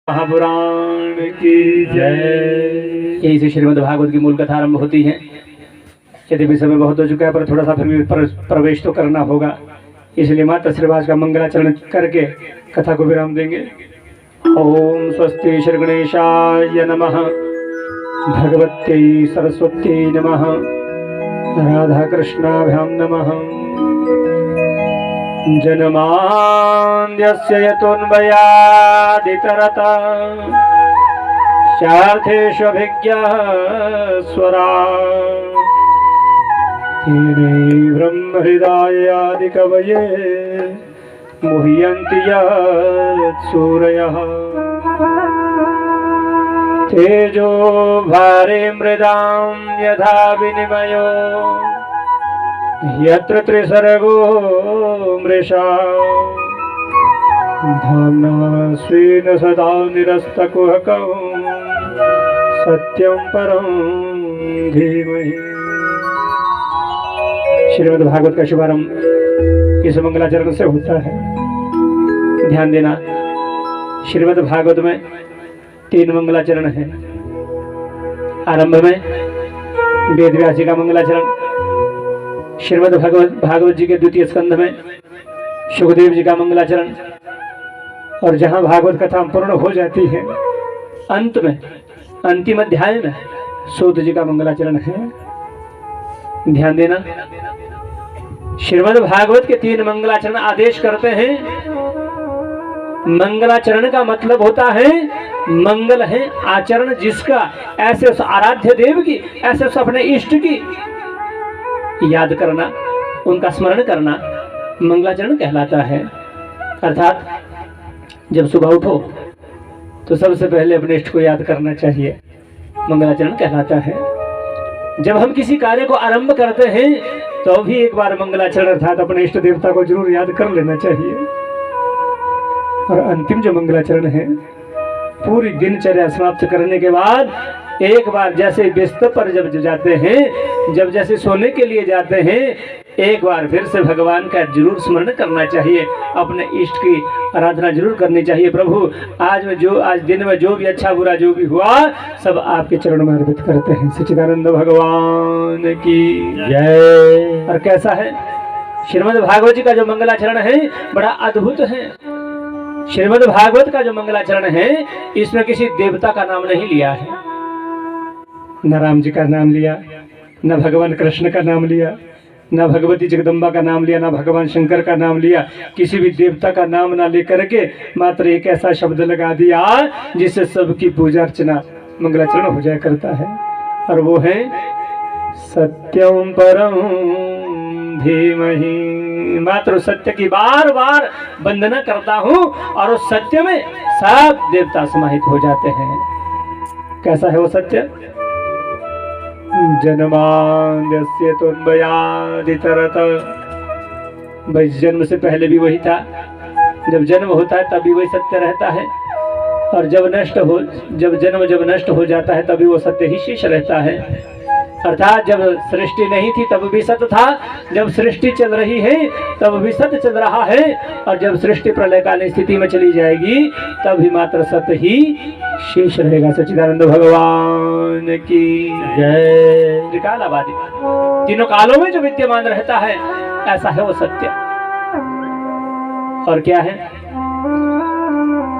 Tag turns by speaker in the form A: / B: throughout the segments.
A: महापुराण की जय। यही से श्रीमद् भागवत की मूल कथा आरंभ होती है। यदि भी समय बहुत हो चुका है पर थोड़ा सा फिर भी प्रवेश तो करना होगा, इसलिए माता श्रीवास का मंगलाचरण करके कथा को विराम देंगे। ओम स्वस्ति श्री गणेशाय नमः, भगवत्यै सरस्वत्यै नमः, राधा कृष्णाभ्यां नमः। जन्माद्यस्य यतोऽन्वयादितरतः स्यार्थेष्वभिज्ञः स्वराट् तेने ब्रह्महृदायादिकवये मुह्यन्ति यत्सूरयः। तेजो भारे मृदां यथा विनिमयो यत्र त्रिसर्गो मृषा धाम्ना स्वेन सदा निरस्तकुहकं सत्यं परं धीमहि। श्रीमद् भागवत का शुभारंभ इस मंगलाचरण से होता है। ध्यान देना, श्रीमद् भागवत में 3 मंगलाचरण है। आरंभ में वेद व्यास जी का मंगलाचरण, श्रीमद् भागवत जी के द्वितीय स्कंध में सुखदेव जी का मंगलाचरण, और जहां भागवत कथा पूर्ण हो जाती है अंत में अंतिम अध्याय में सूत जी का मंगलाचरण है। ध्यान देना, श्रीमद् भागवत के 3 मंगलाचरण आदेश करते हैं। मंगलाचरण का मतलब होता है मंगल है आचरण जिसका, ऐसे उस आराध्य देव की, ऐसे उस अपने इष्ट की याद करना, उनका स्मरण करना मंगलाचरण कहलाता है। अर्थात जब सुबह उठो तो सबसे पहले अपने इष्ट को याद करना चाहिए, मंगलाचरण कहलाता है। जब हम किसी कार्य को आरंभ करते हैं तो भी एक बार मंगलाचरण अर्थात अपने इष्ट देवता को जरूर याद कर लेना चाहिए। और अंतिम जो मंगलाचरण है, पूरी दिनचर्या समाप्त करने के बाद एक बार जैसे बिस्तर पर जब जाते हैं, जब जैसे सोने के लिए जाते हैं, एक बार फिर से भगवान का जरूर स्मरण करना चाहिए, अपने इष्ट की आराधना जरूर करनी चाहिए। प्रभु आज दिन में जो भी अच्छा बुरा जो भी हुआ सब आपके चरण में अर्पित करते हैं। सच्चिदानंद भगवान की जय। और कैसा है श्रीमद् भागवत जी का जो मंगलाचरण है, बड़ा अद्भुत है। श्रीमद् भागवत का जो मंगलाचरण है, इसमें किसी देवता का नाम नहीं लिया है, न राम जी का नाम लिया, न भगवान कृष्ण का नाम लिया, न भगवती जगदम्बा का नाम लिया, न भगवान शंकर का नाम लिया। किसी भी देवता का नाम ना लेकर के मात्र एक ऐसा शब्द लगा दिया जिससे सबकी पूजा अर्चना मंगलाचरण हो जाया करता है, और वो है सत्यम परम धीमहि। मात्र सत्य की बार बार वंदना करता हूँ और उस सत्य में सब देवता समाहित हो जाते हैं। कैसा है वो सत्य? जन्माद्यस्य तोन्वयादितरतः, भाई जन्म से पहले भी वही था, जब जन्म होता है तभी वही सत्य रहता है, और जब जन्म नष्ट हो जाता है तभी वो सत्य ही शेष रहता है। अर्थात जब सृष्टि नहीं थी तब भी सत्य था, जब सृष्टि चल रही है तब भी सत्य चल रहा है, और जब सृष्टि प्रलयकालीन स्थिति में चली जाएगी तब भी मात्र सत्य ही शेष रहेगा। सच्चिदानंद भगवान की जय। त्रिकालाबादी, तीनों कालों में जो विद्यमान रहता है ऐसा है वो सत्य। और क्या है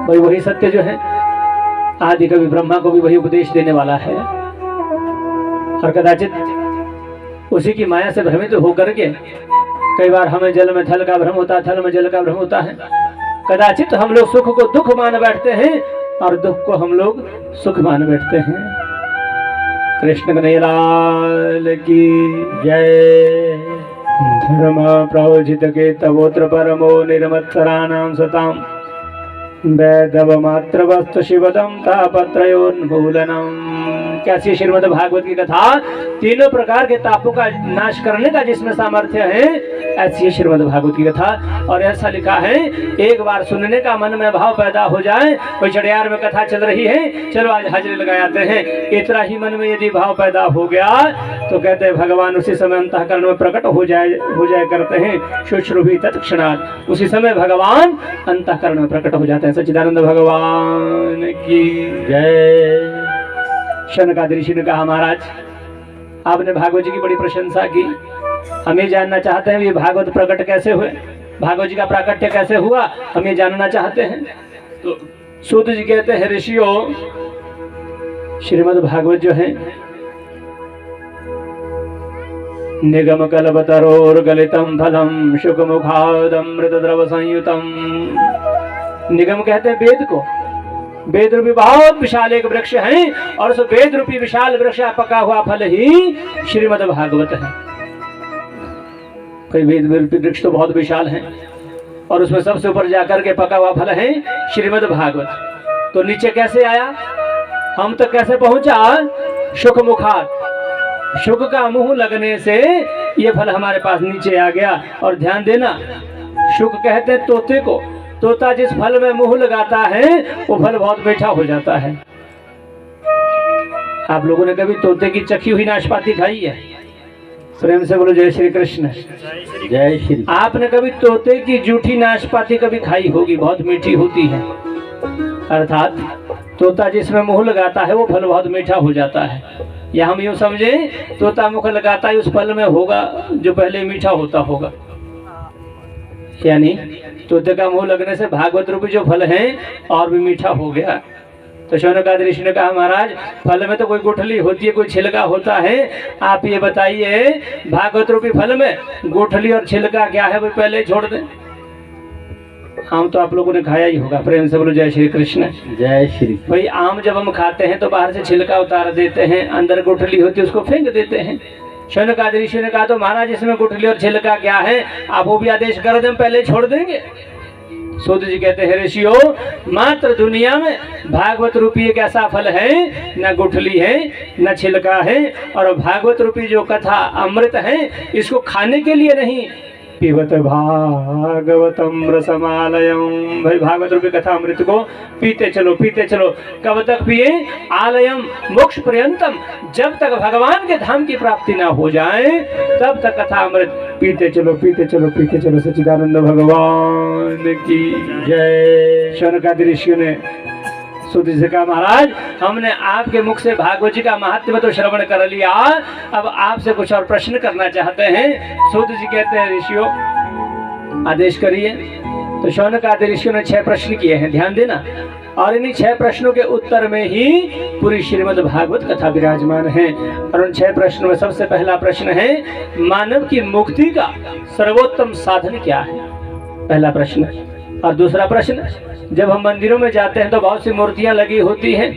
A: भाई? वही सत्य जो है आदि कवि ब्रह्मा को भी वही उपदेश देने वाला है, और कदाचित उसी की माया से भ्रमित होकर के कई बार हमें जल में थल का भ्रम होता है, थल में जल का भ्रम होता है। कदाचित हम लोग सुख को दुख मान बैठते हैं और दुख को हम लोग सुख मान बैठते हैं। कृष्ण कन्हैया लाल की जय। धर्म प्रवोचित के तवोत्र परमो निर्मत्सराणां सतां वैधव मात्र वस्तु शिवदम तापत्रयोन्मूलनम। कैसी श्रीमद् भागवत की कथा, तीनों प्रकार के तापों का नाश करने का जिसमें सामर्थ्य है, ऐसी श्रीमद् भागवत की कथा। और ऐसा लिखा है, एक बार सुनने का मन में भाव पैदा हो जाए, कोई चढ़ियार में कथा चल रही है, चलो आज हाजिरी लगा आते हैं, इतना ही मन में यदि भाव पैदा हो गया तो कहते हैं भगवान उसी समय अंतःकरण में प्रकट हो जाए करते हैं। शुश्रुभि तत्क्षणात्, उसी समय भगवान अंतःकरण में प्रकट हो जाते हैं। सच्चिदानंद भगवान की जय। शौनकादि ऋषि ने कहा, महाराज आपने भागवत जी की बड़ी प्रशंसा की, हम ये जानना चाहते हैं ये भागवत प्रकट कैसे हुए, भागवत जी का प्राकट्य कैसे हुआ, हम ये जानना चाहते हैं। तो सूत जी कहते हैं, ऋषियों श्रीमद् भागवत जो है निगम कल्पतरोर गलितम फलम शुक मुखादमृत द्रव संयुतम। निगम कहते हैं वेद को, वेद रूपी बहुत विशाल एक वृक्ष है और उस वेद रूपी विशाल वृक्ष का पका हुआ फल ही श्रीमद् भागवत है। कोई वेद रूपी वृक्ष तो बहुत विशाल है और उसमें सबसे ऊपर जाकर के पका हुआ फल है श्रीमद् भागवत। तो नीचे कैसे आया, हम तो कैसे पहुंचा, शुक मुखात, शुक का मुंह लगने से ये फल हमारे पास नीचे आ गया। और ध्यान देना, शुक कहते हैं तोते को, तोता जिस फल में मुंह लगाता है वो फल बहुत मीठा हो जाता है। आप लोगों ने कभी तोते की चखी हुई नाशपाती खाई है? प्रेम से बोलो जय श्री कृष्ण।
B: जय श्री।
A: आपने कभी तोते की जूठी नाशपाती कभी खाई होगी, बहुत मीठी होती है। अर्थात तोता जिसमें मुंह लगाता है वो फल बहुत मीठा हो जाता है। या हम यूं समझे, तोता मुख लगाता है उस फल में होगा जो पहले मीठा होता होगा। यानी तोते का मुंह लगने से भागवत रूपी जो फल है और भी मीठा हो गया। तो शौनकादि ऋषि ने कहा, महाराज फल में तो कोई गुठली होती है, कोई छिलका होता है, आप ये बताइए भागवत रूपी फल में गुठली और छिलका क्या है, वो पहले छोड़ दें। आम तो आप लोगों ने खाया ही होगा, प्रेम से बोलो जय श्री कृष्ण।
B: जय श्री।
A: भाई आम जब हम खाते हैं तो बाहर से छिलका उतार देते हैं, अंदर गुठली होती है उसको फेंक देते हैं। शौनकादि ऋषि ने कहा, तो महाराज इसमें गुठली और छिलका क्या है, आप वो भी आदेश कर दें, पहले छोड़ देंगे। सूत जी कहते हैं, ऋषियों मात्र दुनिया में भागवत रूपी एक ऐसा फल है, न गुठली है न छिलका है, और भागवत रूपी जो कथा अमृत है इसको खाने के लिए नहीं, पिबत भागवतम रसमालयम। भाई भागवत रूपी कथा अमृत को पीते चलो पीते चलो। कब तक पिए, आलयम मोक्ष पर्यंतम, जब तक भगवान के धाम की प्राप्ति ना हो जाए तब तक कथा अमृत पीते चलो पीते चलो पीते चलो। सच्चिदानंद भगवान की जय। शौनकादि ऋषियों ने सूत जी से कहा, महाराज हमने आपके मुख से भागवत जी का महत्व तो श्रवण कर लिया, अब आपसे कुछ और प्रश्न करना चाहते हैं। सूत जी कहते हैं, ऋषियों आदेश करिए। तो शौनकादि ऋषियों ने 6 प्रश्न किए हैं, ध्यान देना। और इन्हीं 6 प्रश्नों के उत्तर में ही पूरी श्रीमद् भागवत कथा विराजमान है। और उन 6 प्रश्नों में सबसे पहला प्रश्न है, मानव की मुक्ति का सर्वोत्तम साधन क्या है, पहला प्रश्न। और दूसरा प्रश्न, जब हम मंदिरों में जाते हैं तो बहुत सी मूर्तियां लगी होती हैं।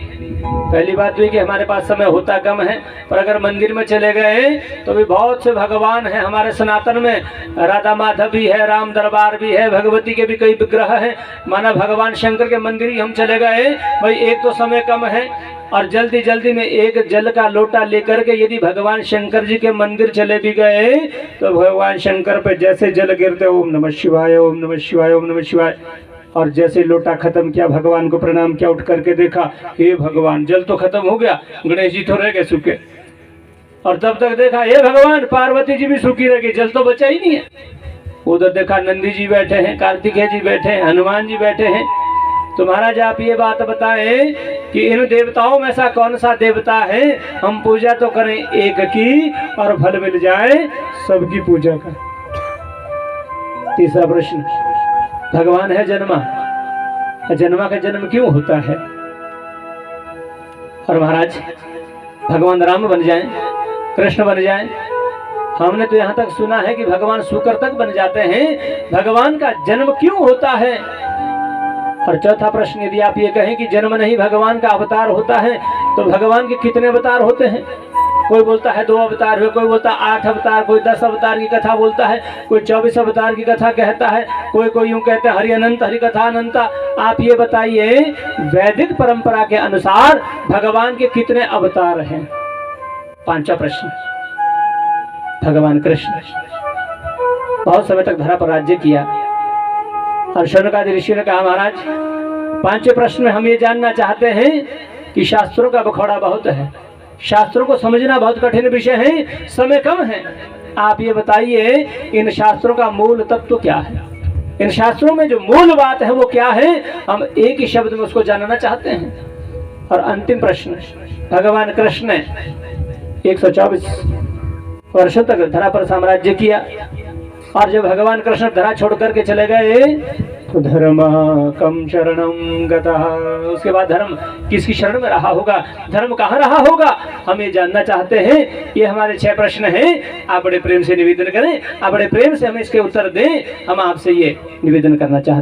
A: पहली बात हुई कि हमारे पास समय होता कम है, पर अगर मंदिर में चले गए तो भी बहुत से भगवान हैं। हमारे सनातन में राधा माधव भी है, राम दरबार भी है, भगवती के भी कई विग्रह हैं। माना भगवान शंकर के मंदिर ही हम चले गए, भाई एक तो समय कम है और जल्दी जल्दी में एक जल का लोटा लेकर के यदि भगवान शंकर जी के मंदिर चले भी गए तो भगवान शंकर पे जैसे जल गिरते, ओम नमः शिवाय ओम नमः शिवाय ओम नमः शिवाय, और जैसे लोटा खत्म किया भगवान को प्रणाम किया, उठ करके देखा, हे भगवान जल तो खत्म हो गया, गणेश जी तो रह गए सूखे। और तब तक देखा, हे भगवान पार्वती जी भी सूखी रह गई, जल तो बचा ही नहीं है। उधर देखा नंदी जी बैठे हैं, कार्तिकेय जी बैठे हैं, हनुमान जी बैठे हैं। तो महाराज आप ये बात बताएं कि इन देवताओं में ऐसा कौन सा देवता है हम पूजा तो करें एक की और फल मिल जाए सबकी पूजा का। तीसरा प्रश्न, भगवान है जन्मा, जन्मा का जन्म क्यों होता है? और महाराज भगवान राम बन जाएं, कृष्ण बन जाएं, हमने तो यहाँ तक सुना है कि भगवान शुक्र तक बन जाते हैं, भगवान का जन्म क्यों होता है? और चौथा प्रश्न, यदि आप ये कहें कि जन्म नहीं भगवान का अवतार होता है, तो भगवान के कितने अवतार होते हैं? कोई बोलता है 2 अवतार हुए, कोई बोलता है 8 अवतार, कोई 10 अवतार की कथा बोलता है, कोई 24 अवतार की कथा कहता है, कोई यूं कहते हैं हरि अनंत, हरि कथा अनंता। आप ये बताइए वैदिक परंपरा के अनुसार भगवान के कितने अवतार हैं? 5वां प्रश्न, भगवान कृष्ण बहुत समय तक धरा पर राज्य किया। और शौनकादि ऋषि ने कहा, महाराज 5वें प्रश्न में हम ये जानना चाहते हैं कि शास्त्रों का बखौड़ा बहुत है, शास्त्रों को समझना बहुत कठिन विषय है, समय कम है। आप ये बताइए इन शास्त्रों का मूल तत्व क्या है, इन शास्त्रों में जो मूल बात है वो क्या है, हम एक ही शब्द में उसको जानना चाहते हैं। और अंतिम प्रश्न, भगवान कृष्ण ने 124 वर्षों तक धरा पर साम्राज्य किया, और जब भगवान कृष्ण धरा छोड़ करके चले गए तो धर्म कम शरणम गतः, उसके बाद धर्म किसकी शरण में रहा होगा, धर्म कहाँ रहा होगा, हम ये जानना चाहते हैं। ये हमारे 6 प्रश्न हैं, आप बड़े प्रेम से निवेदन करें, आप बड़े प्रेम से हमें इसके उत्तर दें, हम आपसे ये निवेदन करना चाहते हैं।